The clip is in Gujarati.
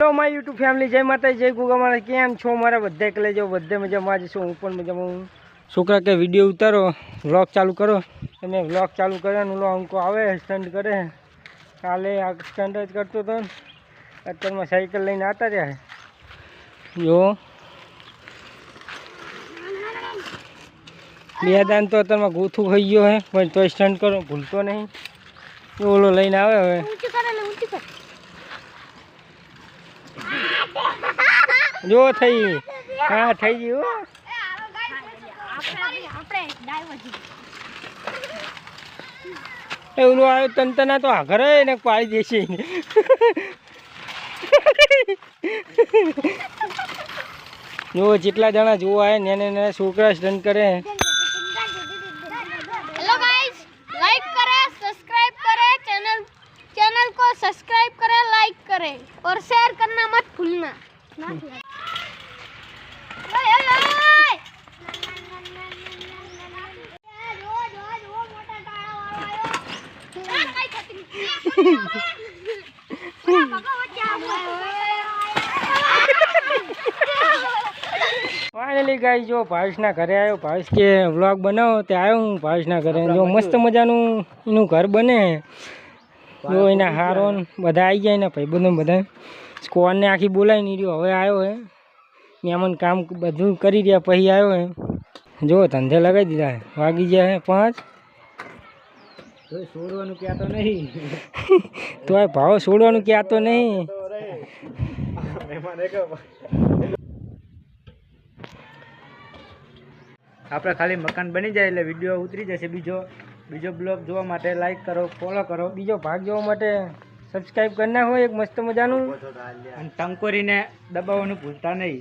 હેલો માય યુટ્યુબ ફેમિલી, જય માતા જય ગુગા મારા. કેમ છો મારા બધા? એકલે જાઓ, બધે મજામાં જ છું. હું પણ મજામાં. છોકરા કે વિડીયો ઉતારો, વ્લોગ ચાલુ કરો. તમે વ્લોગ ચાલુ કર્યા, ઓલો અંકો આવે સ્ટન્ટ કરે. કાલે આ સ્ટન્ટ જ કરતો હતો. અત્યારમાં સાયકલ લઈને આવતા રહ્યા જો. બે દાન તો અત્યારમાં ગોથું ખાઈ ગયો હે, પણ તો સ્ટન્ટ કરો ભૂલતો નહીં. ઓલો લઈને આવે હવે. જો થઈ, હા થઈ ગયું. ઓલું આવ્યો તંતના તો આગળ ને પાડી દેશે. જો જેટલા જણા જોવા આવે ને નાના છોકરા સ્ટન્ટ કરે. हेलो गाइस, लाइक करें, सब्सक्राइब करें, चैनल को सब्सक्राइब करें, लाइक करें और शेयर करना मत भूलना. ફાઇનલી ગાઈસ, જો ભાવેશના ઘરે આવ્યો. ભાવેશ કે વ્લોગ બનાવો તે આવ્યો હું ભાવેશના ઘરે. જો મસ્ત મજાનું એનું ઘર બને. જો એના હારો બધા આવી ગયા, એના ભાઈબંધો બધા સ્કોરને આખી બોલાવી નહીં રહ્યો. હવે આવ્યો હે મહેમાન, કામ બધું કરી રહ્યા પછી આવ્યો હે. જો ધંધે લગાવી દીધા. વાગી ગયા હે 5. છોડવાનું કહેતો નહીં. તો આ ભાવ છોડવાનું કહેતો નહીં. આપણે ખાલી મકાન બની જાય એટલે વિડીયો ઉતરી જશે. બીજો બ્લોગ જોવા માટે લાઈક કરો, ફોલો કરો. બીજો ભાગ જોવા માટે સબસ્ક્રાઈબ કરી નાખો. એક મસ્ત મજાનું. અને ટંકોરીને દબાવવાનું ભૂલતા નહીં.